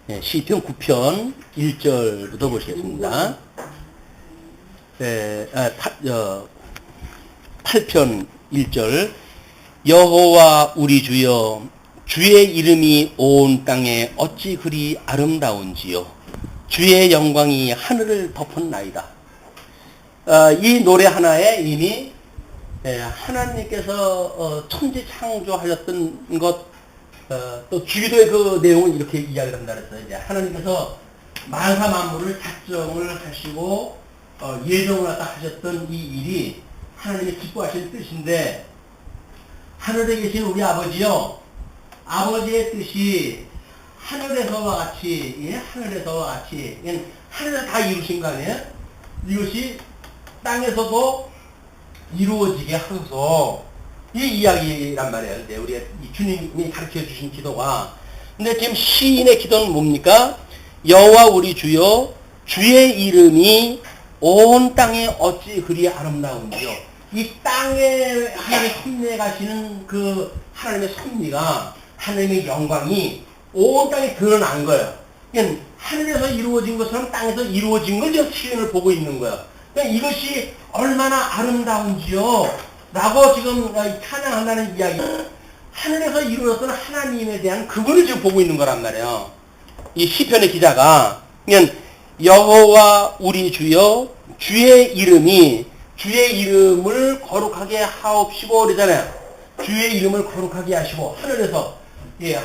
시편 9편 1절부터 보시겠습니다. 8편 1절. 여호와 우리 주여, 주의 이름이 온 땅에 어찌 그리 아름다운지요. 주의 영광이 하늘을 덮었나이다. 이 노래 하나에 이미 하나님께서 천지 창조하셨던 것, 또 주기도의 그 내용을 이렇게 이야기를 한다 그랬어요. 이제 하나님께서 만사 만물을 작정을 하시고 예정을 하셨던 이 일이 하나님이 기뻐하시는 뜻인데, 하늘에 계신 우리 아버지요, 아버지의 뜻이 하늘에서와 같이, 하늘에서와 같이, 하늘에서 다 이루신 거 아니에요? 이것이 땅에서도 이루어지게 하소서, 이 이야기란 말이에요. 이제 우리 주님이 가르쳐 주신 기도가. 근데 지금 시인의 기도는 뭡니까? 여호와 우리 주여, 주의 이름이 온 땅에 어찌 그리 아름다운지요. 이 땅에 하나님 섭리해 가시는 그 하나님의 섭리가, 하나님의 영광이 온 땅에 드러난 거예요. 그러니까 하늘에서 이루어진 것처럼 땅에서 이루어진 걸 지금 시인을 보고 있는 거예요. 그러니까 이것이 얼마나 아름다운지요 라고 지금 찬양한다는 이야기. 하늘에서 이루어졌던 하나님에 대한 그분을 지금 보고 있는 거란 말이에요. 이 시편의 기자가. 그러니까 여호와 우리 주여, 주의 이름을 거룩하게 하옵시고 그러잖아요. 주의 이름을 거룩하게 하시고, 하늘에서,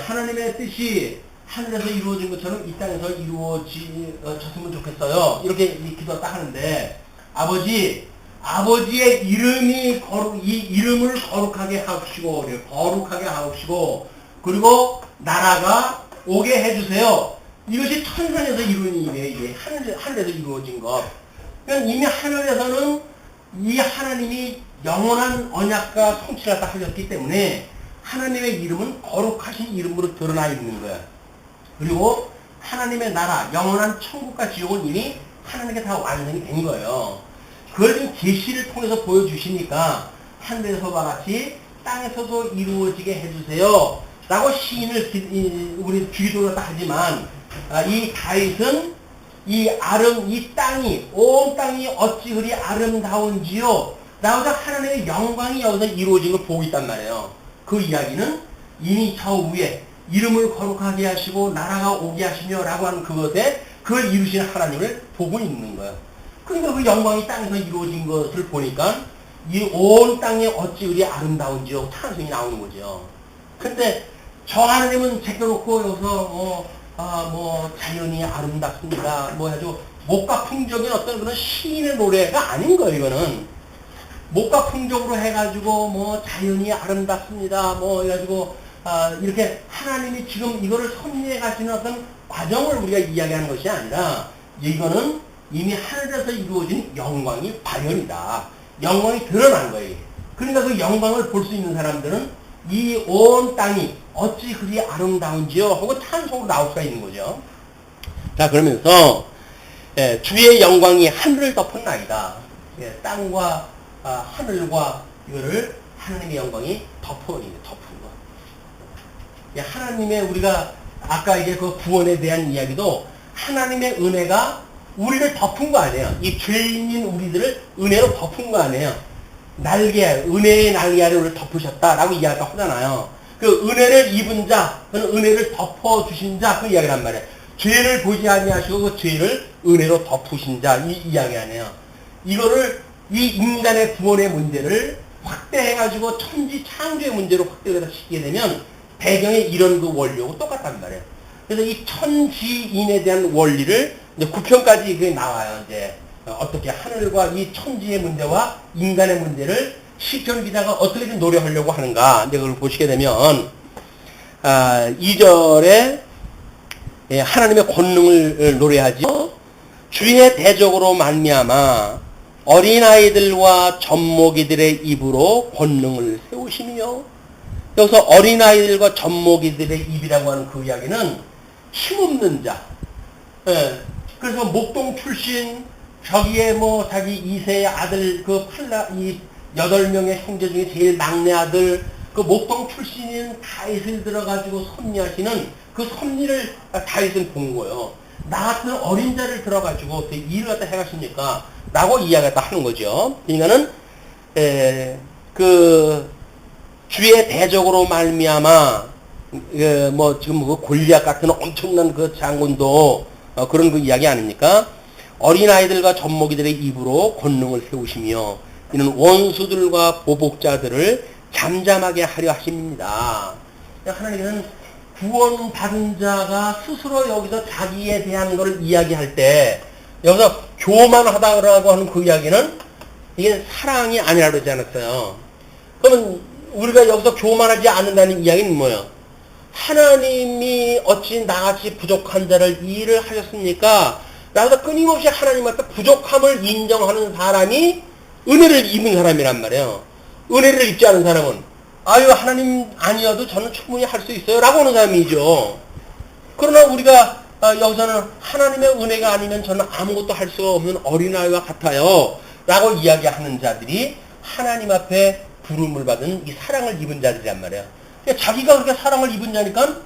하나님의 뜻이 하늘에서 이루어진 것처럼 이 땅에서 이루어졌으면 좋겠어요. 이렇게 기도 딱 하는데, 아버지의 이름을 거룩하게 하옵시고, 거룩하게 하옵시고, 그리고 나라가 오게 해주세요. 이것이 천상에서 이루어진 일이에요. 하늘에서 이루어진 것. 그러니까 이미 하늘에서는 이 하나님이 영원한 언약과 통치를 다 하셨기 때문에 하나님의 이름은 거룩하신 이름으로 드러나 있는 거예요. 그리고 하나님의 나라, 영원한 천국과 지옥은 이미 하나님께 다 완성이 된 거예요. 그걸 지금 계시를 통해서 보여주시니까 하늘에서와 같이 땅에서도 이루어지게 해주세요 라고 시인을 우리 주기도로 다 하지만, 이 다윗은 이 땅이, 온 땅이 어찌 그리 아름다운지요 라고 하나님의 영광이 여기서 이루어진 걸 보고 있단 말이에요. 그 이야기는 이미 저 위에 이름을 거룩하게 하시고 나라가 오게 하시며 라고 하는 그것에 그걸 이루신 하나님을 보고 있는 거예요. 그러니까 그 영광이 땅에서 이루어진 것을 보니까 이 온 땅에 어찌 그리 아름다운지요 찬송이 나오는 거죠. 근데 저 하나님은 제껴놓고 여기서 자연이 아름답습니다 해가지고 목가풍적인 어떤 그런 시인의 노래가 아닌 거예요. 이거는 목가풍적으로 해가지고 자연이 아름답습니다 해가지고 이렇게 하나님이 지금 이거를 섭리해 가시는 어떤 과정을 우리가 이야기하는 것이 아니라, 이거는 이미 하늘에서 이루어진 영광이 발현이다. 영광이 드러난 거예요. 그러니까 그 영광을 볼 수 있는 사람들은 이 온 땅이 어찌 그리 아름다운지요 하고 찬송으로 나올 수가 있는 거죠. 자, 그러면서 주의 영광이 하늘을 덮었나이다. 땅과 하늘과 이거를 하나님의 영광이 덮은 거. 하나님의, 우리가 아까 이제 그 구원에 대한 이야기도 하나님의 은혜가 우리를 덮은 거 아니에요. 이 죄인인 우리들을 은혜로 덮은 거 아니에요. 은혜의 날개 아래 우리를 덮으셨다라고 이야기가 하잖아요. 그 은혜를 입은 자, 그는 은혜를 덮어주신 자, 그 이야기를 한 말이에요. 죄를 보지 아니하시고 그 죄를 은혜로 덮으신 자, 이 이야기 아니에요. 이거를, 이 인간의 구원의 문제를 확대해가지고 천지 창조의 문제로 확대해서 시키게 되면 배경에 이런 그 원리하고 똑같단 말이에요. 그래서 이 천지인에 대한 원리를 이제 9편까지 그게 나와요. 이제 어떻게 하늘과 이 천지의 문제와 인간의 문제를 시편 기자가 어떻게 좀 노래하려고 하는가, 이제 그걸 보시게 되면 2절에 하나님의 권능을 노래하죠. 주의 대적으로 말미암아 어린아이들과 젖먹이들의 입으로 권능을 세우시며, 여기서 어린아이들과 젖먹이들의 입이라고 하는 그 이야기는 힘없는 자. 그래서 목동 출신, 저기에 자기 2세의 아들, 이 8명의 형제 중에 제일 막내 아들, 그 목동 출신인 다윗을 들어가지고 섭리하시는 그 섭리를 다윗은 본 거예요. 나 같은 어린 자를 들어가지고 어떻게 일을 갖다 해가십니까? 라고 이야기했다 하는 거죠. 그러니까는 그 주의 대적으로 말미암아 뭐 지금 그 골리앗 같은 엄청난 그 장군도 그런 그 이야기 아닙니까? 어린 아이들과 젖먹이들의 입으로 권능을 세우시며 이는 원수들과 보복자들을 잠잠하게 하려 하십니다. 하나님은 구원받은 자가 스스로 여기서 자기에 대한 것을 이야기할 때 여기서 교만하다고 하는 그 이야기는 이게 사랑이 아니라 그러지 않았어요. 그러면 우리가 여기서 교만하지 않는다는 이야기는 뭐예요? 하나님이 어찌 나같이 부족한 자를 일을 하셨습니까? 라서 끊임없이 하나님 앞에 부족함을 인정하는 사람이 은혜를 입은 사람이란 말이에요. 은혜를 입지 않은 사람은 아유 하나님 아니어도 저는 충분히 할 수 있어요 라고 하는 사람이죠. 그러나 우리가 여기서는 하나님의 은혜가 아니면 저는 아무것도 할 수가 없는 어린아이와 같아요 라고 이야기하는 자들이 하나님 앞에 부름을 받은 이 사랑을 입은 자들이란 말이에요. 그러니까 자기가 그렇게 사랑을 입은 자니까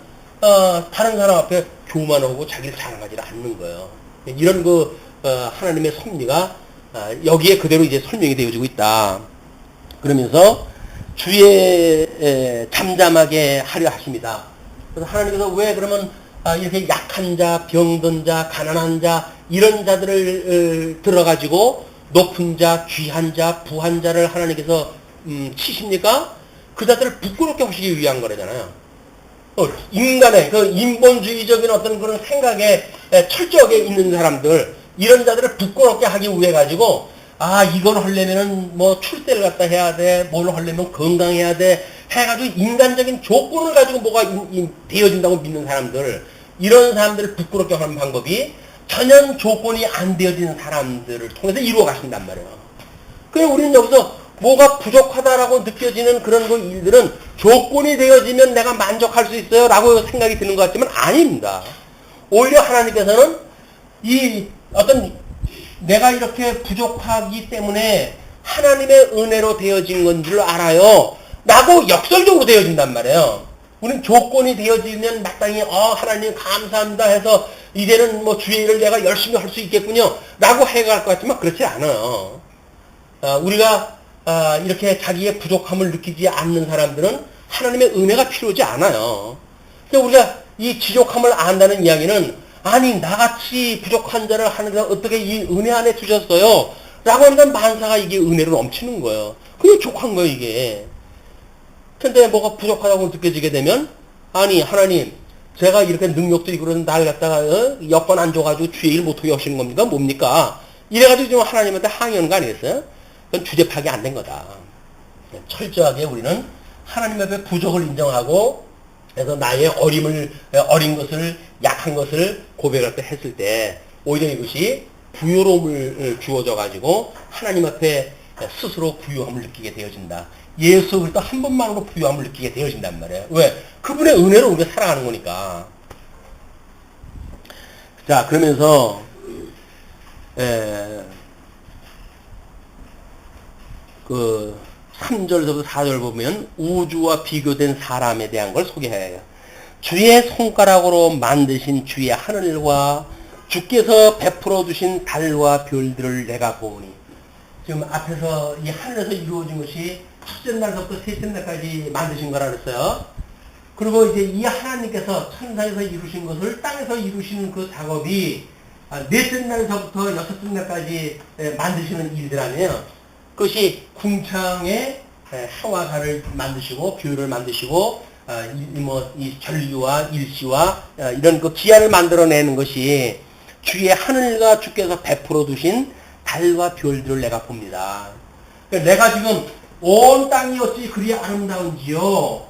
다른 사람 앞에 교만하고 자기를 자랑하지 않는 거예요. 이런 그 하나님의 섭리가 여기에 그대로 이제 설명이 되어지고 있다. 그러면서 주의 잠잠하게 하려 하십니다. 그래서 하나님께서 왜 그러면 이렇게 약한 자, 병든 자, 가난한 자 이런 자들을 들어가지고 높은 자, 귀한 자, 부한 자를 하나님께서 치십니까? 그 자들을 부끄럽게 하시기 위한 거라잖아요. 인간의 그 인본주의적인 어떤 그런 생각에 철저하게 있는 사람들 이런 자들을 부끄럽게 하기 위해 가지고 이걸 하려면은 뭐 출세를 갖다 해야 돼, 뭘 하려면 건강해야 돼 해가지고 인간적인 조건을 가지고 뭐가 되어진다고 믿는 사람들 이런 사람들을 부끄럽게 하는 방법이 전혀 조건이 안 되어지는 사람들을 통해서 이루어 가신단 말이에요. 그래서 우리는 여기서 뭐가 부족하다라고 느껴지는 그런 그 일들은 조건이 되어지면 내가 만족할 수 있어요 라고 생각이 드는 것 같지만 아닙니다. 오히려 하나님께서는 이 어떤 내가 이렇게 부족하기 때문에 하나님의 은혜로 되어진 건 줄 알아요 라고 역설적으로 되어진단 말이에요. 우리는 조건이 되어지면 마땅히 하나님 감사합니다 해서 이제는 뭐 주의 일을 내가 열심히 할 수 있겠군요 라고 해갈 것 같지만 그렇지 않아요. 우리가 이렇게 자기의 부족함을 느끼지 않는 사람들은 하나님의 은혜가 필요하지 않아요. 우리가 이 지족함을 안다는 이야기는 아니 나같이 부족한 자를 하나님께서 어떻게 이 은혜 안에 두셨어요 라고 하면 만사가 이게 은혜로 넘치는 거예요. 그게 족한 거예요 이게. 근데 뭐가 부족하다고 느껴지게 되면 아니 하나님 제가 이렇게 능력도 있고 그런 날 갖다가 여건 안 줘가지고 주의 일 못하게 하시는 겁니까? 뭡니까? 이래가지고 지금 하나님한테 항의하는 거 아니겠어요? 그건 주제 파악이 안 된 거다. 철저하게 우리는 하나님 앞에 부족을 인정하고 그래서 나의 어린 것을 약한 것을 고백할 때 했을 때 오히려 이것이 부요로움을 주어져 가지고 하나님 앞에 스스로 부요함을 느끼게 되어진다. 예수 그리스도 한 번만으로 부요함을 느끼게 되어진단 말이에요. 왜? 그분의 은혜로 우리가 살아가는 거니까. 자 그러면서 그 3절부터 4절 보면 우주와 비교된 사람에 대한 걸 소개해요. 주의 손가락으로 만드신 주의 하늘과 주께서 베풀어 주신 달과 별들을 내가 보니 지금 앞에서 이 하늘에서 이루어진 것이 첫째 날부터 셋째 날까지 만드신 거라 그랬어요. 그리고 이제 이 하나님께서 천상에서 이루신 것을 땅에서 이루시는 그 작업이 넷째 날서부터 여섯째 날까지 만드시는 일들 아니에요. 그것이 궁창에 해와 달을 만드시고 뷰를 만드시고 이 전류와 일시와 이런 그 기한을 만들어내는 것이 주의 하늘과 주께서 베풀어 두신 달과 별들을 내가 봅니다. 내가 지금 온 땅이 어찌 그리 아름다운지요.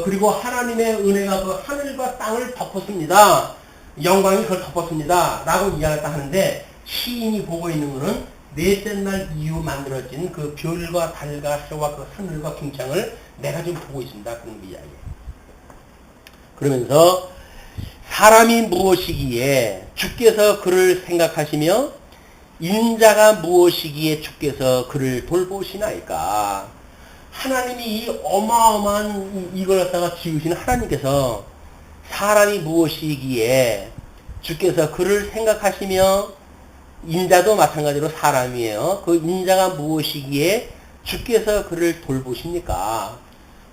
그리고 하나님의 은혜가 그 하늘과 땅을 덮었습니다. 영광이 그걸 덮었습니다. 라고 이야기를 하는데 시인이 보고 있는 것은 넷째 날 이후 만들어진 그 별과 달과 해와 그 하늘과 궁창을 내가 지금 보고 있습니다. 그런 이야기예요. 그러면서 사람이 무엇이기에 주께서 그를 하나님이 이 어마어마한 이걸 갖다가 지으신 하나님께서 사람이 무엇이기에 주께서 그를 생각하시며 인자도 마찬가지로 사람이에요. 그 인자가 무엇이기에 주께서 그를 돌보십니까?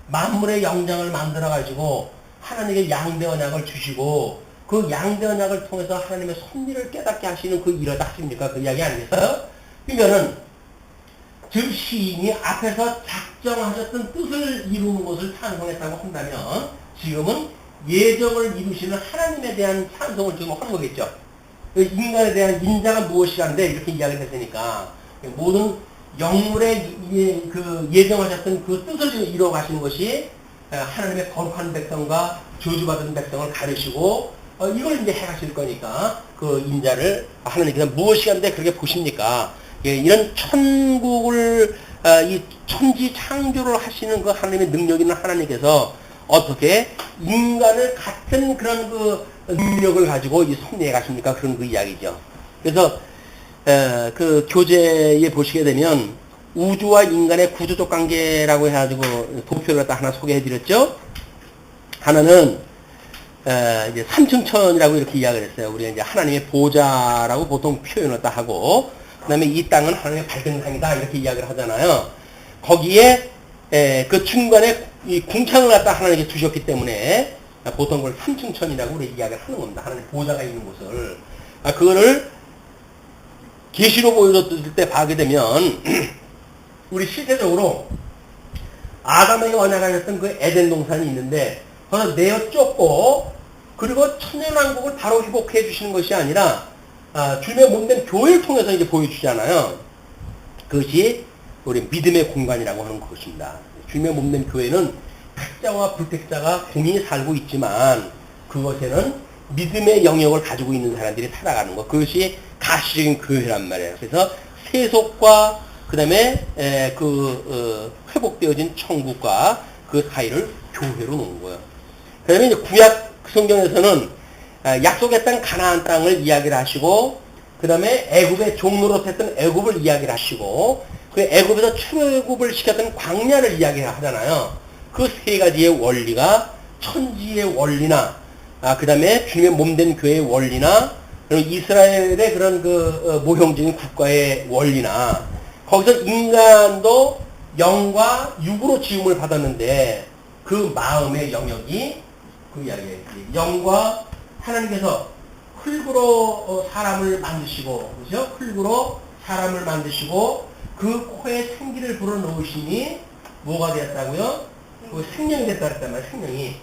만물의 영장을 만들어 가지고 하나님께 양대 언약을 주시고 그 양대 언약을 통해서 하나님의 섭리를 깨닫게 하시는 그 일을 하십니까? 그 이야기 아니겠어요? 그러면은 지금 시인이 앞에서 작정하셨던 뜻을 이루는 것을 찬송했다고 한다면 지금은 예정을 이루시는 하나님에 대한 찬송을 지금 하는 거겠죠. 인간에 대한 인자가 무엇이란데 이렇게 이야기를 했으니까 모든 영물의 그 예정하셨던 그 뜻을 이루어 가시는 것이 하나님의 거룩한 백성과 저주받은 백성을 가르시고 이걸 이제 해가실 거니까 그 인자를 하나님께서 무엇이란데 그렇게 보십니까? 이런 천국을 이 천지 창조를 하시는 그 하나님의 능력 있는 하나님께서 어떻게 인간을 같은 그런 그 능력을 가지고 이 섭리해 가십니까? 그런 그 이야기죠. 그래서 그 교재에 보시게 되면 우주와 인간의 구조적 관계라고 해가지고 도표를 갖다 하나 소개해 드렸죠. 하나는 이제 삼층천이라고 이렇게 이야기를 했어요. 우리가 이제 하나님의 보좌라고 보통 표현을 다 하고, 그 다음에 이 땅은 하나님의 발등상이다 이렇게 이야기를 하잖아요. 거기에 그 중간에 이 궁창을 갖다 하나님께 두셨기 때문에 보통 그걸 삼층천이라고 우리 이야기를 하는 겁니다. 하나님 보좌가 있는 곳을. 그거를 계시로 보여줬을 때 보게 되면 우리 실제적으로 아담에게 언약하셨던 그 에덴 동산이 있는데 거기서 내어 쫓고 그리고 천년왕국을 바로 회복해 주시는 것이 아니라 주님의 몸된 교회를 통해서 이제 보여주잖아요. 그것이 우리 믿음의 공간이라고 하는 것입니다. 주님의 몸된 교회는 택자와 불택자가 공히 살고 있지만 그것에는 믿음의 영역을 가지고 있는 사람들이 살아가는 것. 그것이 가시적인 교회란 말이에요. 그래서 세속과 그 다음에 회복되어진 천국과 그 사이를 교회로 놓은 거예요. 그 다음에 이제 구약 성경에서는 약속의 땅 가나안 땅을 이야기를 하시고 그 다음에 애굽의 종로로 했던 애굽을 이야기를 하시고 그 애굽에서 출애굽을 시켰던 광야를 이야기를 하잖아요. 그 세 가지의 원리가 천지의 원리나 그 다음에 주님의 몸된 교회의 원리나 그리고 이스라엘의 그런 그 모형적인 국가의 원리나 거기서 인간도 영과 육으로 지음을 받았는데 그 마음의 영역이 그 이야기예요. 영과 하나님께서 흙으로 사람을 만드시고 그렇죠? 흙으로 사람을 만드시고 그 코에 생기를 불어넣으시니 뭐가 되었다고요? 그 생명이 됐다 그랬단 말이에요. 생명이.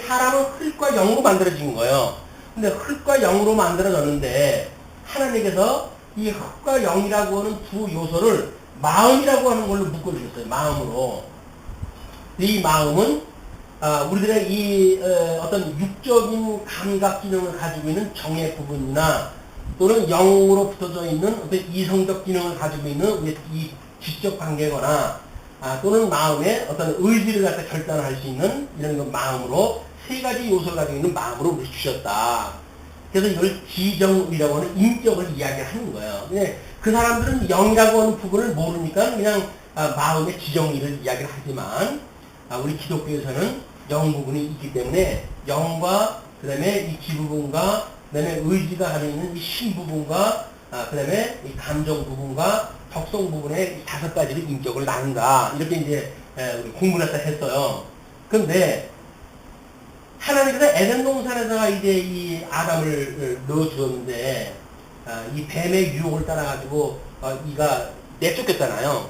사람은 흙과 영으로 만들어진 거예요. 근데 흙과 영으로 만들어졌는데 하나님께서 이 흙과 영이라고 하는 두 요소를 마음이라고 하는 걸로 묶어주셨어요. 마음으로. 이 마음은 우리들의 이 어떤 육적인 감각 기능을 가지고 있는 정의 부분이나 또는 영으로 붙어져 있는 어떤 이성적 기능을 가지고 있는 이 지적 관계거나 또는 마음의 어떤 의지를 갖다 결단할 수 있는 이런 그 마음으로 세 가지 요소를 가지고 있는 마음으로 우리 주셨다. 그래서 이걸 지정의라고 하는 인격을 이야기하는 거예요. 근데 그 사람들은 영이라고 하는 부분을 모르니까 그냥 마음의 지정의를 이야기를 하지만 우리 기독교에서는 영 부분이 있기 때문에 영과 그 다음에 이 지 부분과 그 다음에 의지가 가지고 있는 이 신 부분과 그 다음에 이 감정 부분과 적성 부분의 다섯 가지로 인격을 나눈다. 이렇게 이제 우리 공부를 했어요. 그런데 하나님께서 에덴 동산에다가 이제 이 아담을 넣어주었는데 이 뱀의 유혹을 따라가지고 이가 내쫓겼잖아요.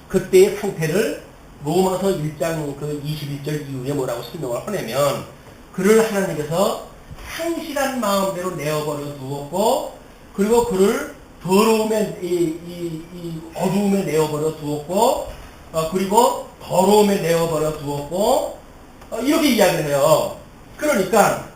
그때의 상태를 로마서 1장 그 21절 이후에 뭐라고 설명을 하냐면 그를 하나님께서 상실한 마음대로 내어버려 두었고 그리고 그를 더러움에 이 어두움에 내어버려 두었고 그리고 더러움에 내어버려 두었고 이렇게 이야기를 해요. 그러니까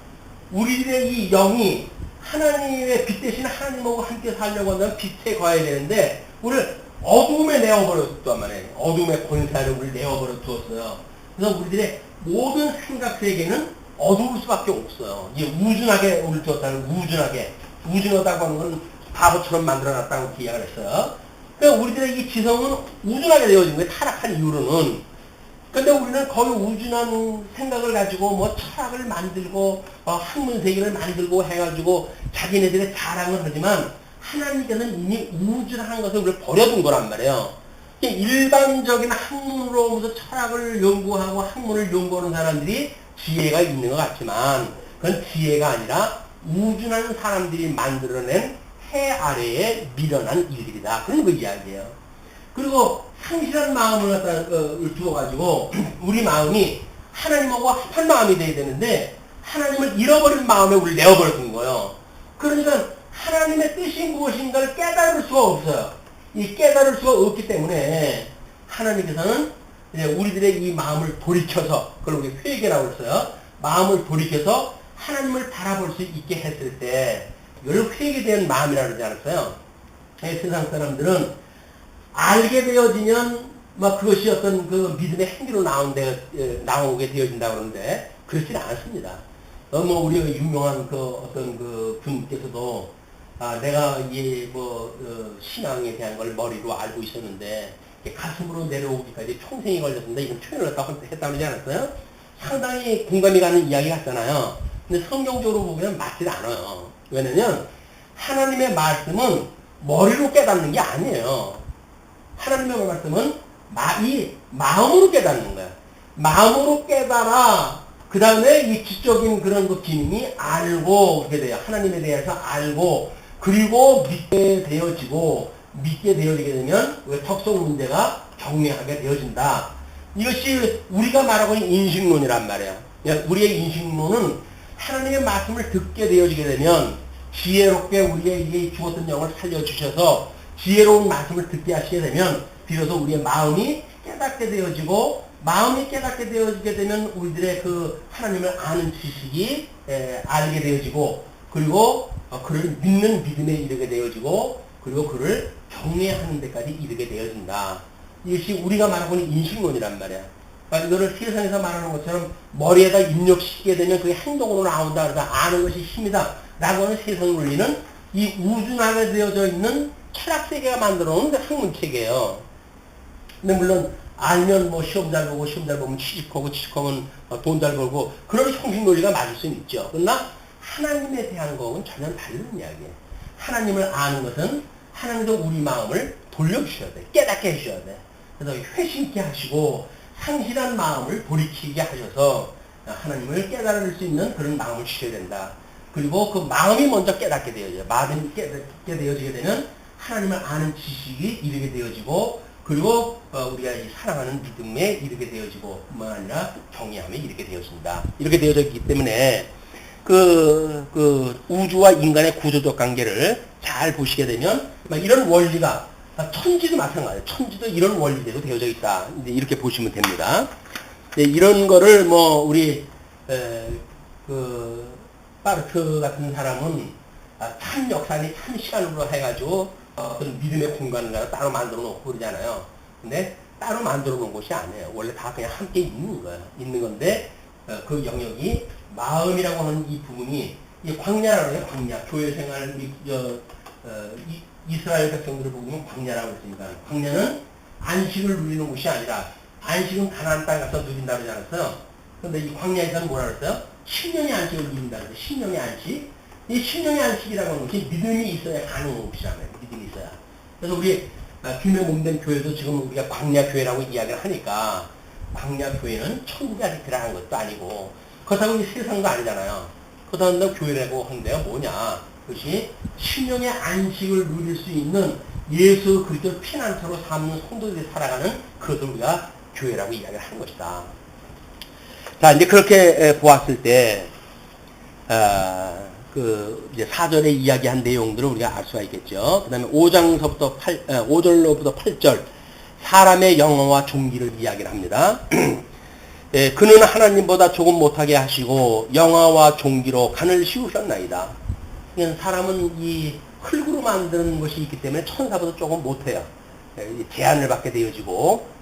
우리들의 이 영이 하나님의 빛 대신 하나님하고 함께 살려고 한다면 빛에 가야 되는데 우리를 어두움에 내어버렸단 말이에요. 어두움의 권세를 우리를 내어버려 두었어요. 그래서 우리들의 모든 생각 세계는 어두울 수밖에 없어요. 이게 우준하게 우리를 두었다는 우준하다고 하는 건 바보처럼 만들어놨다고 이야기를 했어요. 그러니까 우리들의 이 지성은 우준하게 되어진 거예요. 타락한 이유로는. 근데 우리는 거의 우준한 생각을 가지고 뭐 철학을 만들고 학문 세계를 만들고 해가지고 자기네들의 자랑을 하지만 하나님께서는 이미 우준한 것을 우리를 버려둔 거란 말이에요. 일반적인 학문으로부터 철학을 연구하고 학문을 연구하는 사람들이 지혜가 있는 것 같지만 그건 지혜가 아니라 우준한 사람들이 만들어낸 해 아래에 미련한 일들이다. 그런 거 이야기예요. 그리고 상실한 마음을 갖다 두어가지고 우리 마음이 하나님하고 한 마음이 돼야 되는데 하나님을 잃어버린 마음에 우리를 내어버린 거예요. 그러니까 하나님의 뜻이 무엇인가를 깨달을 수가 없어요. 이 깨달을 수가 없기 때문에 하나님께서는 이제 우리들의 이 마음을 돌이켜서 그걸 우리 회개라고 했어요. 마음을 돌이켜서 하나님을 바라볼 수 있게 했을 때 이걸 회개된 마음이라고 그러지 않았어요. 세상 사람들은 알게 되어지면 막 그것이 어떤 그 믿음의 행위로 나오게 되어진다고 그러는데 그렇지는 않습니다. 뭐 우리가 유명한 그 어떤 그 분께서도 내가 이 신앙에 대한 걸 머리로 알고 있었는데 가슴으로 내려오기까지 평생이 걸렸는데 이런 표현을 했다고 그러지 않았어요? 상당히 공감이 가는 이야기 같잖아요. 근데 성경적으로 보면 맞지 않아요. 왜냐면 하나님의 말씀은 머리로 깨닫는 게 아니에요. 하나님의 말씀은 이 마음으로 깨닫는 거야. 마음으로 깨달아 그 다음에 이 지적인 그런 그 기능이 알고 그렇게 돼요. 하나님에 대해서 알고 그리고 믿게 되어지게 되면 왜 턱속 문제가 경외하게 되어진다. 이것이 우리가 말하고 있는 인식론이란 말이야. 우리의 인식론은 하나님의 말씀을 듣게 되어지게 되면 지혜롭게 우리의 이 죽었던 영을 살려주셔서 지혜로운 말씀을 듣게 하시게 되면 비로소 우리의 마음이 깨닫게 되어지고 마음이 깨닫게 되어지게 되면 우리들의 그 하나님을 아는 지식이 알게 되어지고 그리고 그를 믿는 믿음에 이르게 되어지고 그리고 그를 경외하는 데까지 이르게 되어진다. 이것이 우리가 말하고 있는 인식론이란 말이야. 이거를 세상에서 말하는 것처럼 머리에다 입력시키게 되면 그게 행동으로 나온다. 그래서 아는 것이 힘이다. 라고 하는 세상 논리는 이 우준하게 되어져 있는 철학세계가 만들어놓은 그 학문체계예요. 근데 물론 알면 뭐 시험 잘 보고 시험 잘 보면 취직하고 취직하면 돈 잘 벌고 그런 형식 논리가 맞을 수는 있죠. 그러나 하나님에 대한 것은 전혀 다른 이야기예요. 하나님을 아는 것은 하나님도 우리 마음을 돌려주셔야 돼. 깨닫게 해주셔야 돼. 그래서 회심케 하시고 상실한 마음을 돌이키게 하셔서 하나님을 깨달을 수 있는 그런 마음을 주셔야 된다. 그리고 그 마음이 먼저 깨닫게 되어져요. 마음이 깨닫게 되어지게 되면 하나님을 아는 지식이 이르게 되어지고 그리고 우리가 이 사랑하는 믿음에 이르게 되어지고 뿐만 아니라 경외함에 이르게 되어진다. 이렇게 되어졌기 때문에 그 우주와 인간의 구조적 관계를 잘 보시게 되면 이런 원리가 천지도 마찬가지예요. 천지도 이런 원리대로 되어져 있다. 이렇게 보시면 됩니다. 이런 거를 뭐 우리 파르트 같은 사람은 참 역사니 참 시간으로 해가지고 어떤 믿음의 공간을 따로 만들어 놓고 그러잖아요. 근데 따로 만들어 놓은 것이 아니에요. 원래 다 그냥 함께 있는 거예요. 있는 건데 그 영역이 마음이라고 하는 이 부분이 이 광야라고 해요. 광야. 교회 생활 우리 이스라엘 백성들을 보면 광야라고 했으니까 광야는 안식을 누리는 곳이 아니라 안식은 가나안 땅 가서 누린다고 하지 않았어요. 그런데 이 광야에서는 뭐라 그랬어요? 10년의 안식을 누린다 그랬어요. 10년의 안식. 이 10년의 안식이라고 하는 것이 믿음이 있어야 가능한 것이잖아요. 믿음이 있어야. 그래서 우리 주님의 몸된 교회도 지금 우리가 광야 교회라고 이야기를 하니까 광야 교회는 천국에 아직 들어간 것도 아니고 그렇다고 이 세상도 아니잖아요. 그렇다고 교회라고 하는데요. 뭐냐? 그것이 10년의 안식을 누릴 수 있는 예수 그리스도를 피난처로 삼는 성도들이 살아가는 그것을 우리가 교회라고 이야기를 하는 것이다. 자, 이제 그렇게 보았을 때, 이제 4절에 이야기한 내용들을 우리가 알 수가 있겠죠. 그 다음에 5절로부터 8절, 사람의 영어와 종기를 이야기를 합니다. 그는 하나님보다 조금 못하게 하시고, 영어와 종기로 간을 씌우셨나이다. 사람은 이 흙으로 만드는 것이 있기 때문에 천사보다 조금 못해요. 제한을 받게 되어지고,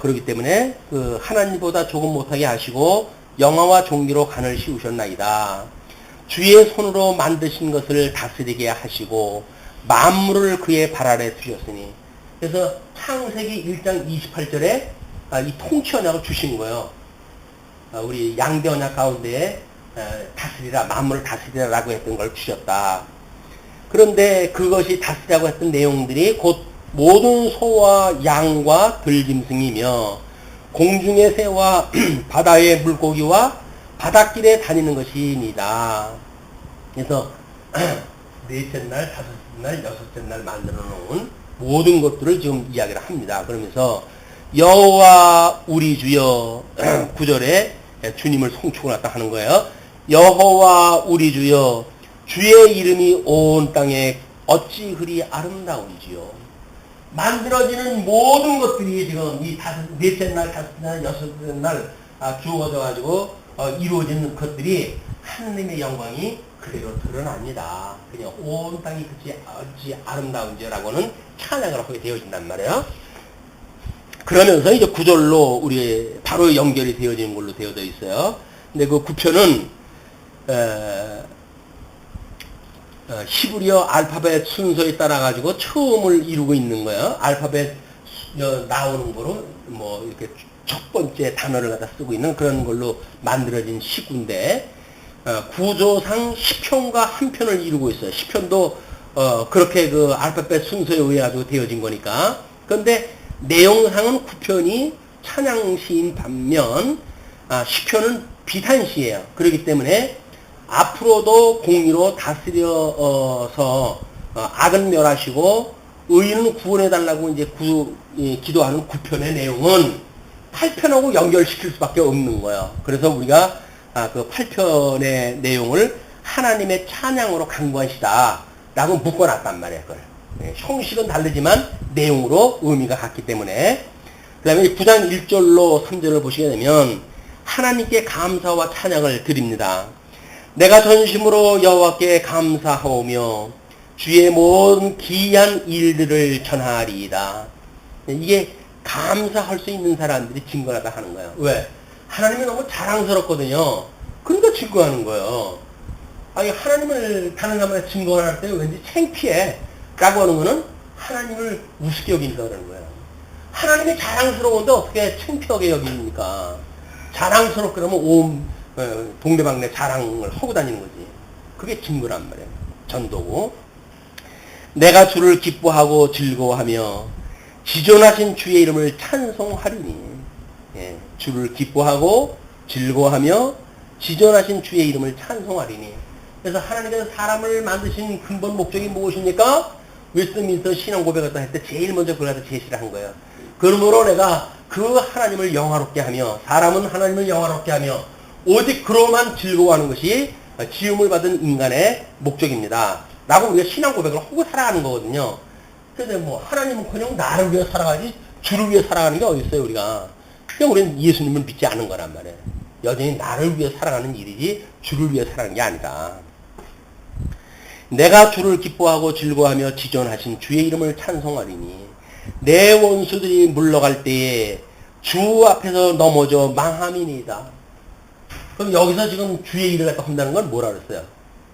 그렇기 때문에 그 하나님보다 조금 못하게 하시고, 영어와 종기로 간을 씌우셨나이다. 주의 손으로 만드신 것을 다스리게 하시고 만물을 그의 발 아래 두셨으니. 그래서 창세기 1장 28절에 이 통치 언약을 주신 거예요. 우리 양대 언약 가운데 다스리라, 만물을 다스리라라고 했던 걸 주셨다. 그런데 그것이 다스리라고 했던 내용들이 곧 모든 소와 양과 들짐승이며 공중의 새와 바다의 물고기와 바닷길에 다니는 것이니다. 그래서 넷째 날, 다섯째 날, 여섯째 날 만들어 놓은 모든 것들을 지금 이야기를 합니다. 그러면서 여호와 우리 주여 9절에 주님을 송축을 갖다 하는 거예요. 여호와 우리 주여 주의 이름이 온 땅에 어찌 그리 아름다운지요. 만들어지는 모든 것들이 지금 이 넷째 날, 다섯째 날, 여섯째 날 주어져 가지고 이루어지는 것들이 하느님의 영광이 그대로 드러납니다. 그냥 온 땅이 어찌 아름다운지라고는 찬양을 하게 되어진단 말이에요. 그러면서 이제 9절로 우리 바로 연결이 되어지는 걸로 되어져 있어요. 근데 그 9편은 히브리어 알파벳 순서에 따라 가지고 처음을 이루고 있는 거예요. 알파벳 나오는 거로 뭐 이렇게 첫 번째 단어를 갖다 쓰고 있는 그런 걸로 만들어진 시구인데 구조상 10편과 한 편을 이루고 있어요. 10편도 그렇게 그 알파벳 순서에 의해 가지고 되어진 거니까. 그런데 내용상은 9편이 찬양시인 반면 10편은 비탄시예요. 그렇기 때문에 앞으로도 공의로 다스려서 악은 멸하시고 의인은 구원해달라고 이제 기도하는 9편의 내용은 8편하고 연결시킬 수밖에 없는 거예요. 그래서 우리가 그 8편의 내용을 하나님의 찬양으로 간구하시다 라고 묶어놨단 말이에요. 그걸. 형식은 다르지만 내용으로 의미가 같기 때문에. 그 다음에 9장 1절로 3절을 보시게 되면 하나님께 감사와 찬양을 드립니다. 내가 전심으로 여호와께 감사하오며 주의 모든 기이한 일들을 전하리이다. 이게 감사할 수 있는 사람들이 증거하다 하는 거예요. 왜? 하나님이 너무 자랑스럽거든요. 그러니까 증거하는 거예요. 아니 하나님을 다른 사람한테 증거할 때 왠지 창피해 라고 하는 거는 하나님을 우습게 여긴다 그러는 거예요. 하나님이 자랑스러운데 어떻게 창피하게 여깁니까? 자랑스럽게 그러면 온 동네방네 자랑을 하고 다니는 거지. 그게 증거란 말이에요. 전도고. 내가 주를 기뻐하고 즐거워하며 지존하신 주의 이름을 찬송하리니. 예, 주를 기뻐하고 즐거워하며 지존하신 주의 이름을 찬송하리니. 그래서 하나님께서 사람을 만드신 근본 목적이 무엇입니까? 웨스트민스터 신앙 고백을 할 때 제일 먼저 그걸 갖다 제시를 한 거예요. 그러므로 내가 그 하나님을 영화롭게 하며 사람은 하나님을 영화롭게 하며 오직 그로만 즐거워하는 것이 지음을 받은 인간의 목적입니다. 라고 우리가 신앙 고백을 하고 살아가는 거거든요. 그런데 뭐 하나님은커녕 나를 위해 살아가지 주를 위해 살아가는 게 어디 있어요 우리가. 그냥 우리는 예수님을 믿지 않은 거란 말이에요. 여전히 나를 위해 살아가는 일이지 주를 위해 살아가는 게 아니다. 내가 주를 기뻐하고 즐거워하며 지존하신 주의 이름을 찬송하리니 내 원수들이 물러갈 때에 주 앞에서 넘어져 망함이니이다. 그럼 여기서 지금 주의 일을 갖다 한다는 건 뭐라 그랬어요?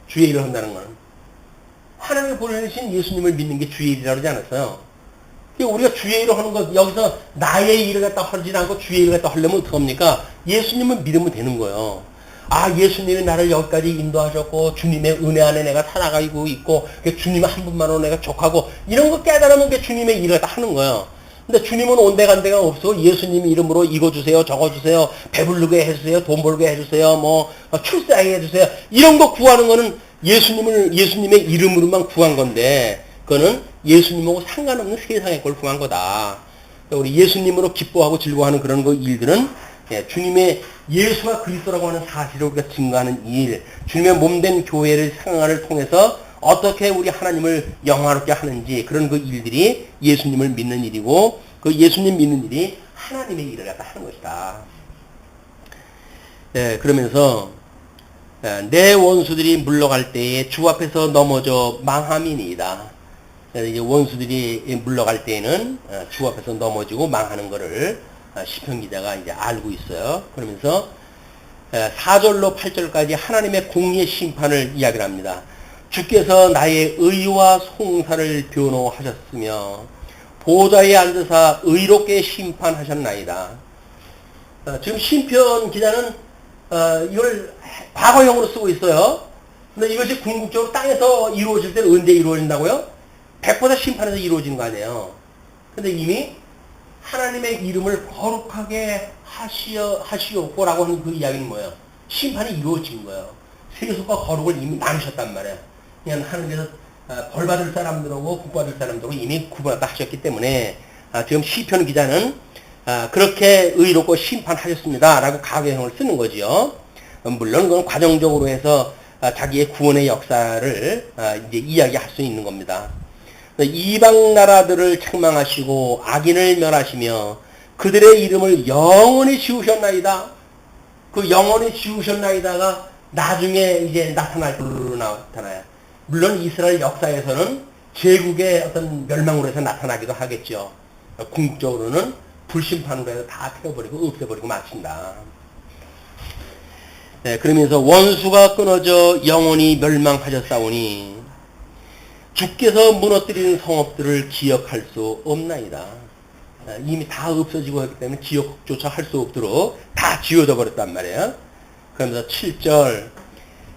주의 일을 한다는 건 하나님이 보내신 예수님을 믿는 게 주의 일이라고 그러지 않았어요? 우리가 주의 일을 하는 것, 여기서 나의 일을 갖다 하지 않고 주의 일을 갖다 하려면 어떡합니까? 예수님을 믿으면 되는 거예요. 예수님이 나를 여기까지 인도하셨고, 주님의 은혜 안에 내가 살아가고 있고, 주님 한 분만으로 내가 족하고, 이런 거 깨달으면 주님의 일을 갖다 하는 거예요. 근데 주님은 온데간데가 없어. 예수님 이름으로 이거 주세요, 저거 주세요, 배부르게 해주세요, 돈 벌게 해주세요, 출세하게 해주세요. 이런 거 구하는 거는 예수님의 이름으로만 구한 건데, 그거는 예수님하고 상관없는 세상의 걸 구한 거다. 우리 예수님으로 기뻐하고 즐거워하는 그런 일들은 주님의 예수가 그리스도라고 하는 사실을 우리가 증거하는 일, 주님의 몸된 교회를 생활을 통해서 어떻게 우리 하나님을 영화롭게 하는지 그런 그 일들이 예수님을 믿는 일이고 그 예수님 믿는 일이 하나님의 일을 갖다 하는 것이다. 그러면서 내 원수들이 물러갈 때에 주 앞에서 넘어져 망함이니이다. 이제 원수들이 물러갈 때에는 주 앞에서 넘어지고 망하는 것을 시편 기자가 이제 알고 있어요. 그러면서 4절로 8절까지 하나님의 공의의 심판을 이야기를 합니다. 주께서 나의 의와 송사를 변호하셨으며 보좌에 앉으사 의롭게 심판하셨나이다. 지금 시편 기자는 이걸 과거형으로 쓰고 있어요. 근데 이것이 궁극적으로 땅에서 이루어질 때는 언제 이루어진다고요? 100% 심판에서 이루어지는 거 아니에요. 근데 이미 하나님의 이름을 거룩하게 하시옵고라고 하는 그 이야기는 뭐예요? 심판이 이루어진 거예요. 세속과 거룩을 이미 나누셨단 말이에요. 그냥 하나님께서 벌 받을 사람들하고 복 받을 사람들하고 이미 구분하다 하셨기 때문에 지금 시편 기자는 그렇게 의롭고 심판하셨습니다 라고 과거형을 쓰는 거지요. 물론 그건 과정적으로 해서 자기의 구원의 역사를 이제 이야기할 수 있는 겁니다. 이방 나라들을 책망하시고 악인을 멸하시며 그들의 이름을 영원히 지우셨나이다. 그 영원히 지우셨나이다가 나중에 이제 나타나요. 물론 이스라엘 역사에서는 제국의 어떤 멸망으로 해서 나타나기도 하겠죠. 궁극적으로는 불심판으로 해서 다 태워버리고 없애버리고 마친다. 네, 그러면서 원수가 끊어져 영원히 멸망하셨사오니 주께서 무너뜨리는 성읍들을 기억할 수 없나이다. 이미 다 없어지고 했기 때문에 기억조차 할 수 없도록 다 지워져 버렸단 말이에요. 그러면서 7절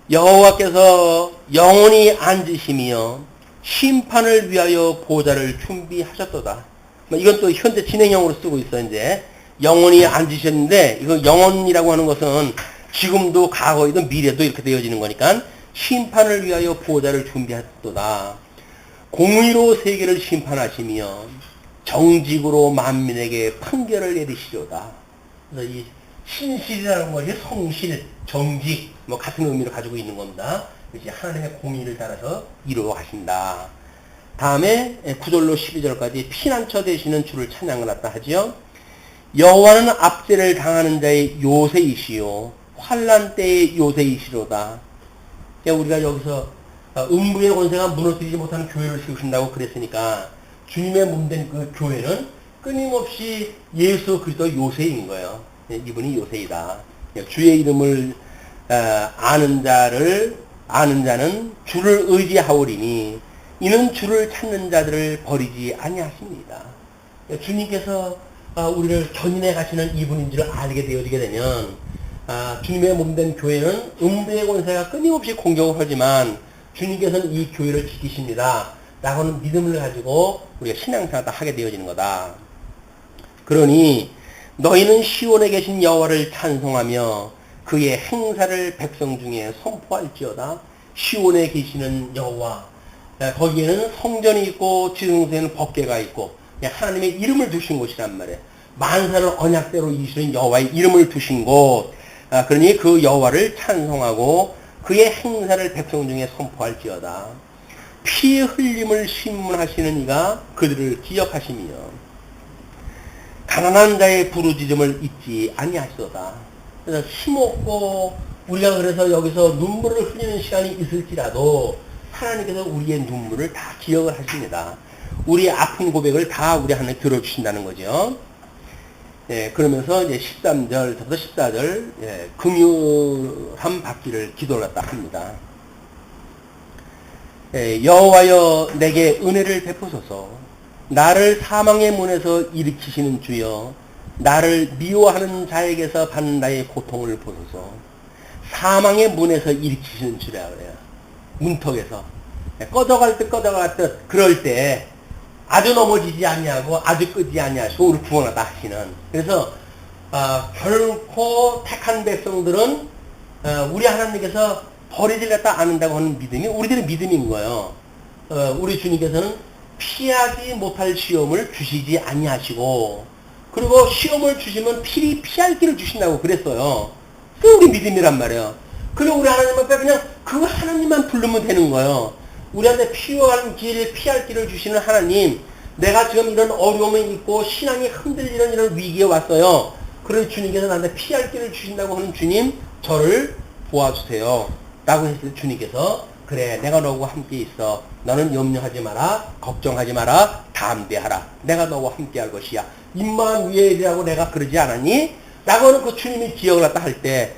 여호와께서 영원히 앉으시며 심판을 위하여 보좌를 준비하셨도다. 이건 또 현재 진행형으로 쓰고 있어. 이제 영원히 앉으셨는데 이거 영원이라고 하는 것은 지금도 과거에도 미래도 이렇게 되어지는 거니까 심판을 위하여 보좌를 준비하셨도다. 공의로 세계를 심판하시며 정직으로 만민에게 판결을 내리시려다. 그래서 이 신실이라는 것이 성실, 정직 뭐 같은 의미를 가지고 있는 겁니다. 이제 하나님의 공의를 따라서 이루어 가신다. 다음에 9절로 12절까지 피난처 되시는 주를 찬양을 했다 하지요. 여호와는 압제를 당하는 자의 요새이시요 환난 때의 요새이시로다. 우리가 여기서 음부의 권세가 무너뜨리지 못하는 교회를 세우신다고 그랬으니까 주님의 몸된 그 교회는 끊임없이 예수 그리스도 요새인 거예요. 이분이 요새이다. 주의 이름을 아는 자는 주를 의지하오리니 이는 주를 찾는 자들을 버리지 아니하십니다. 주님께서 우리를 견인해 가시는 이분인 줄 알게 되어지게 되면 주님의 몸된 교회는 음부의 권세가 끊임없이 공격을 하지만 주님께서는 이 교회를 지키십니다. 라고 하는 믿음을 가지고 우리가 신앙생활을 하게 되어지는 거다. 그러니 너희는 시온에 계신 여호와를 찬송하며 그의 행사를 백성 중에 선포할지어다. 시온에 계시는 여호와, 거기에는 성전이 있고 지성소에는 법궤가 있고 하나님의 이름을 두신 곳이란 말이에요. 만사를 언약대로 이루시는 여호와의 이름을 두신 곳. 그러니 그 여호와를 찬송하고 그의 행사를 백성 중에 선포할지어다. 피 흘림을 신문하시는 이가 그들을 기억하시며 가난한 자의 부르짖음을 잊지 아니하시도다. 그래서 힘없고 우리가 그래서 여기서 눈물을 흘리는 시간이 있을지라도 하나님께서 우리의 눈물을 다 기억을 하십니다. 우리의 아픈 고백을 다 우리 하나님 들어주신다는 거죠. 예, 그러면서 이제 13절부터 14절 긍휼함 받기를 기도를 딱 합니다. 여호와여 내게 은혜를 베푸소서. 나를 사망의 문에서 일으키시는 주여 나를 미워하는 자에게서 받는 나의 고통을 보소서. 사망의 문에서 일으키시는 주라 그래요. 문턱에서 꺼져갈 듯 그럴 때 아주 넘어지지 아니하고 아주 끄지 아니하시고 우리 구원하다 하시는. 그래서 결코 택한 백성들은 우리 하나님께서 버리지겠다 않는다고 하는 믿음이 우리들의 믿음인 거예요. 우리 주님께서는 피하지 못할 시험을 주시지 아니하시고 그리고 시험을 주시면 피할 길을 주신다고 그랬어요. 그게 우리 믿음이란 말이에요. 그리고 우리 하나님 앞에 그냥 그 하나님만 부르면 되는 거예요. 우리한테 피할 길을 주시는 하나님, 내가 지금 이런 어려움에 있고 신앙이 흔들리는 이런 위기에 왔어요. 그래서 주님께서 나한테 피할 길을 주신다고 하는 주님, 저를 도와주세요. 라고 했을 때 주님께서 그래 내가 너와 함께 있어. 너는 염려하지 마라. 걱정하지 마라. 담대하라. 내가 너와 함께 할 것이야. 임마누엘이라고 내가 그러지 않았니? 라고 하는 그 주님이 기억을 했다 할 때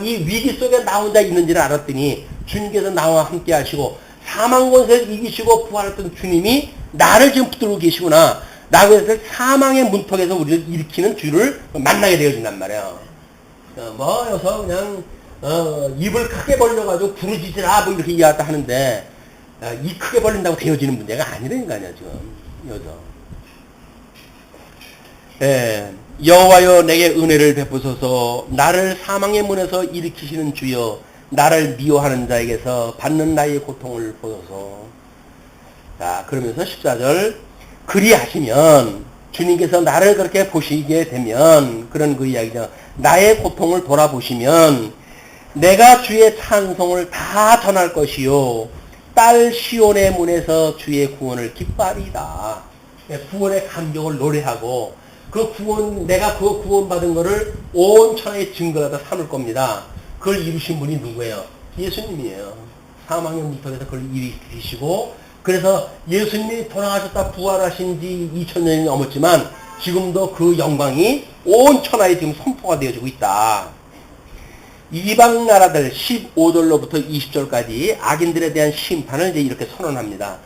이 위기 속에 나 혼자 있는지를 알았더니 주님께서 나와 함께 하시고 사망 권세를 이기시고 부활했던 주님이 나를 지금 붙들고 계시구나. 라고 해서 사망의 문턱에서 우리를 일으키는 주를 만나게 되어진단 말이에요. 뭐, 여기서 그냥, 입을 크게 벌려가지고 부르짖으라, 뭐 이렇게 이야기하다 하는데, 이 크게 벌린다고 되어지는 문제가 아니라니까요, 지금. 여기서. 예, 여호와여 내게 은혜를 베푸소서. 나를 사망의 문에서 일으키시는 주여, 나를 미워하는 자에게서 받는 나의 고통을 보소서. 자, 그러면서 14절, 그리하시면 주님께서 나를 그렇게 보시게 되면, 그런 그 이야기죠. 나의 고통을 돌아보시면 내가 주의 찬송을 다 전할 것이요, 딸 시온의 문에서 주의 구원을 기뻐하리이다. 구원의 감격을 노래하고, 그 구원, 내가 그 구원받은 거를 온 천하에 증거하다 삼을 겁니다. 그걸 이루신 분이 누구예요? 예수님이에요. 사망의 문턱에서 그걸 일으키시고, 그래서 예수님이 돌아가셨다 부활하신 지 2000년이 넘었지만 지금도 그 영광이 온 천하에 지금 선포가 되어지고 있다. 이방 나라들 15절로부터 20절까지 악인들에 대한 심판을 이제 이렇게 선언합니다.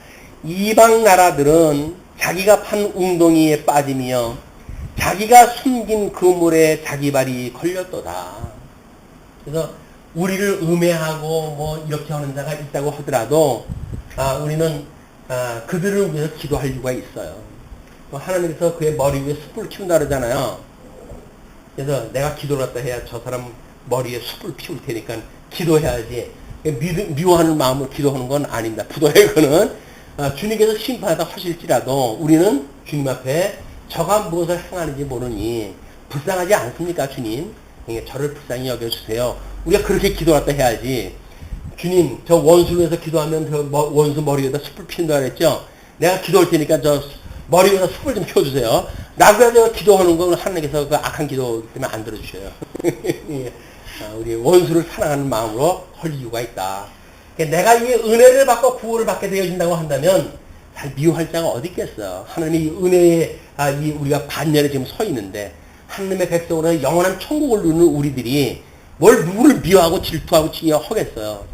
이방 나라들은 자기가 판 웅덩이에 빠지며 자기가 숨긴 그물에 자기 발이 걸렸도다. 그래서 우리를 음해하고 뭐 이렇게 하는 자가 있다고 하더라도 우리는 그들을 위해서 기도할 이유가 있어요. 하나님께서 그의 머리 위에 숯불 키운다 그러잖아요. 그래서 내가 기도를 했다 해야 저 사람 머리에 숯불 피울 테니까 기도해야지. 미워하는 마음으로 기도하는 건 아닙니다. 부도의 그는 주님께서 심판하다 하실지라도 우리는 주님 앞에 저가 무엇을 행하는지 모르니 불쌍하지 않습니까, 주님? 저를 불쌍히 여겨주세요. 우리가 그렇게 기도했다 해야지. 주님, 저 원수를 위해서 기도하면 저 원수 머리 위에다 숯불 피운다 그랬죠? 내가 기도할 테니까 저 머리 위에다 숯불 좀 피워주세요. 라고 해서 기도하는 건 하나님께서 그 악한 기도 때문에 안 들어주셔요. 우리 원수를 사랑하는 마음으로 할 이유가 있다. 내가 이 은혜를 받고 구원을 받게 되어진다고 한다면 잘 미워할 자가 어디 있겠어요. 하나님이 은혜에 우리가 반열에 지금 서 있는데 하나님의 백성으로 영원한 천국을 누리는 우리들이 뭘 누구를 미워하고 질투하고 하겠어요.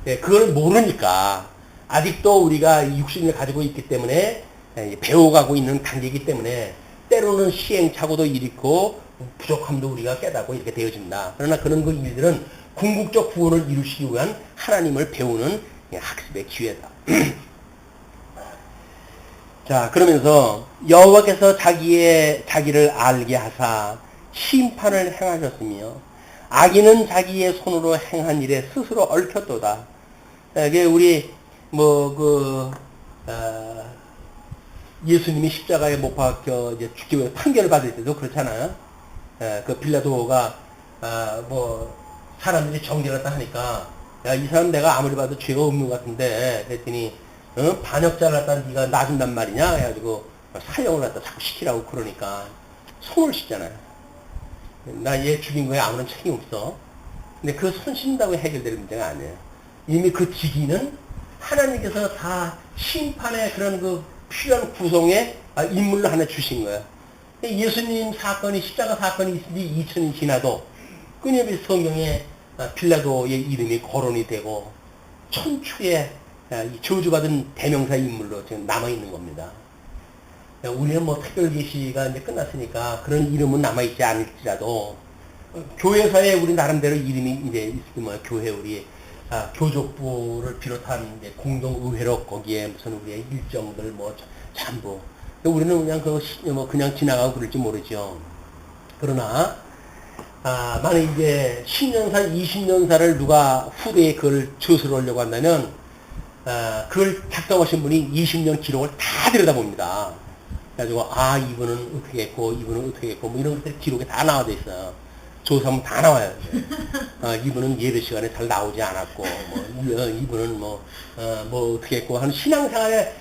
그걸 모르니까 아직도 우리가 육신을 가지고 있기 때문에 배워가고 있는 단계이기 때문에 때로는 시행착오도 일으키고 부족함도 우리가 깨닫고 이렇게 되어진다. 그러나 그런 그 일들은 궁극적 구원을 이루시기 위한 하나님을 배우는 학습의 기회다. 자, 그러면서 여호와께서 자기를 알게 하사 심판을 행하셨으며 악인은 자기의 손으로 행한 일에 스스로 얽혔도다. 이게 우리 예수님이 십자가에 못 박혀 이제 죽기 위해 판결을 받을 때도 그렇잖아요. 그 빌라도가 사람들이 정죄했다 하니까 야, 이 사람 내가 아무리 봐도 죄가 없는 것 같은데 그랬더니 반역자를 갖다 네가 놔준단 말이냐 해가지고 사형을 갖다 자꾸 시키라고 그러니까 손을 씻잖아요. 나 얘 죽인 거에 아무런 책임 없어. 근데 그 손 씻는다고 해결될 문제가 아니에요. 이미 그 직위는 하나님께서 다 심판의 그런 그 필요한 구성의 인물로 하나 주신 거예요. 예수님 사건이 십자가 사건이 있은 지 2000년 지나도 끊임없이 성경에 빌라도의 이름이 거론이 되고 천추의 저주받은 대명사 인물로 지금 남아있는 겁니다. 우리는 특별 계시가 이제 끝났으니까 그런 이름은 남아있지 않을지라도 교회사에 우리 나름대로 이름이 이제 있으면 교회 우리 교족부를 비롯한 이제 공동의회로 거기에 무슨 우리의 일정들 전부 우리는 그냥 그냥 지나가고 그럴지 모르죠. 그러나 만약 이제 10년사, 20년사를 누가 후대에 그걸 저술을 하려고 한다면 그걸 작성하신 분이 20년 기록을 다 들여다봅니다. 그래가지고 이분은 어떻게 했고 이분은 어떻게 했고 이런 것들이 기록에 다 나와져 있어요. 조사하면 다 나와요. 이분은 예배 시간에 잘 나오지 않았고 이분은 어떻게 했고 하는 신앙생활에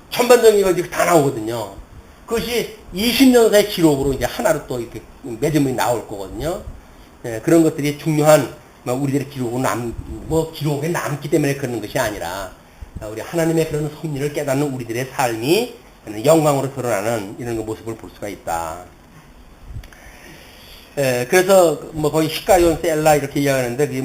전반적인 거 다 나오거든요. 그것이 20년사의 기록으로 이제 하나로 또 이렇게 매듭이 나올 거거든요. 그런 것들이 중요한 우리들의 기록에 남기 때문에 그러는 것이 아니라 우리 하나님의 그런 섭리를 깨닫는 우리들의 삶이 영광으로 드러나는 이런 모습을 볼 수가 있다. 그래서 거의 히카리온 셀라 이렇게 이야기하는데 그게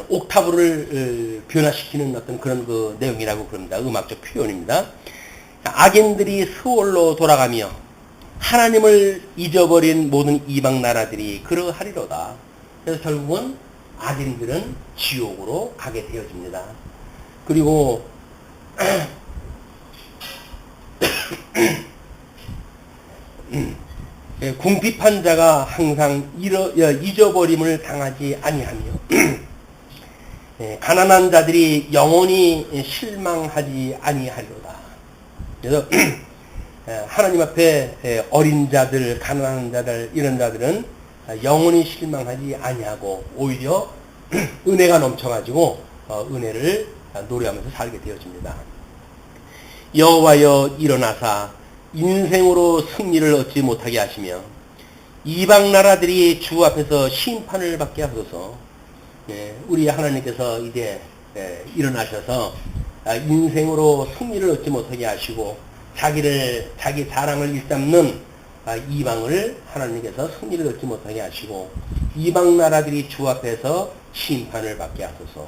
옥타브를 변화시키는 어떤 그런 그 내용이라고 그럽니다. 음악적 표현입니다. 악인들이 스월로 돌아가며 하나님을 잊어버린 모든 이방 나라들이 그러하리로다. 그래서 결국은 악인들은 지옥으로 가게 되어집니다. 그리고 궁핍한 자가 항상 잊어버림을 당하지 아니하며 가난한 자들이 영원히 실망하지 아니하리로다. 그래서 하나님 앞에 어린 자들, 가난한 자들, 이런 자들은 영원히 실망하지 아니하고 오히려 은혜가 넘쳐가지고 은혜를 노래하면서 살게 되어집니다. 여호와여 일어나사 인생으로 승리를 얻지 못하게 하시며 이방 나라들이 주 앞에서 심판을 받게 하소서. 우리 하나님께서 이제 일어나셔서 인생으로 승리를 얻지 못하게 하시고 자기 자랑을 일삼는 이방을 하나님께서 승리를 얻지 못하게 하시고 이방 나라들이 주 앞에서 심판을 받게 하소서.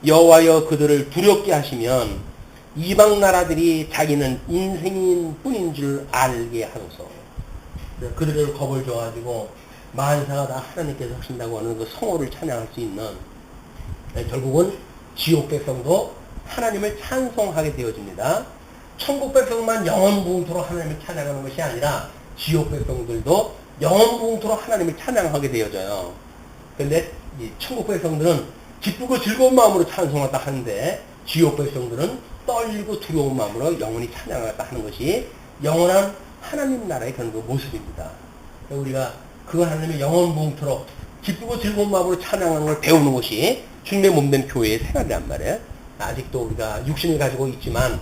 여호와여 그들을 두렵게 하시면 이방 나라들이 자기는 인생인 뿐인 줄 알게 하소서. 그들을 겁을 줘가지고 만사가 다 하나님께서 하신다고 하는 그 성호를 찬양할 수 있는, 결국은 지옥 백성도 하나님을 찬송하게 되어집니다. 천국 백성만 영원부흥토록 하나님을 찬양하는 것이 아니라 지옥 백성들도 영원부흥토록 하나님을 찬양하게 되어져요. 그런데 이 천국 백성들은 기쁘고 즐거운 마음으로 찬송하다 하는데 지옥 백성들은 떨리고 두려운 마음으로 영원히 찬양하다 하는 것이 영원한 하나님 나라의 그런 그 모습입니다. 우리가 그 하나님의 영원부흥토록 기쁘고 즐거운 마음으로 찬양하는 걸 배우는 것이 주님의 몸된 교회의 생활이란 말이에요. 아직도 우리가 육신을 가지고 있지만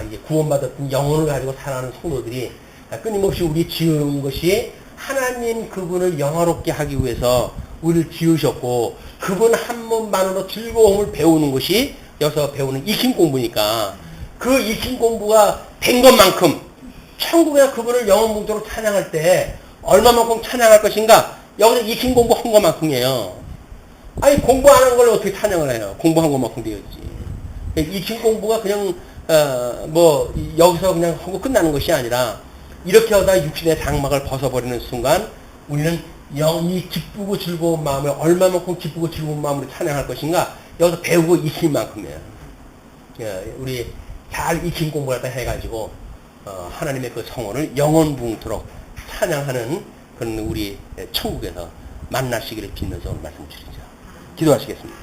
이제 구원받았던 영혼을 가지고 살아가는 성도들이 끊임없이 우리 지은 것이 하나님 그분을 영화롭게 하기 위해서 우리를 지으셨고 그분 한 분만으로 즐거움을 배우는 것이 여기서 배우는 익힘 공부니까 그 익힘 공부가 된 것만큼 천국에서 그분을 영원부흥토록 찬양할 때 얼마만큼 찬양할 것인가? 여기서 익힘 공부한 것만큼이에요. 아니 공부 안 한 걸 어떻게 찬양을 해요? 공부한 것만큼 되었지. 익힘 공부가 그냥 여기서 그냥 하고 끝나는 것이 아니라 이렇게 하다 육신의 장막을 벗어버리는 순간 우리는 영이 기쁘고 즐거운 마음을 얼마만큼 기쁘고 즐거운 마음으로 찬양할 것인가? 여기서 배우고 익힐 만큼이에요. 우리 잘 익힌 공부를 갖다 해가지고 하나님의 그 성원을 영원부흥토록 찬양하는 그런 우리 천국에서 만나시기를 빌면서 말씀드리죠. 기도하시겠습니다.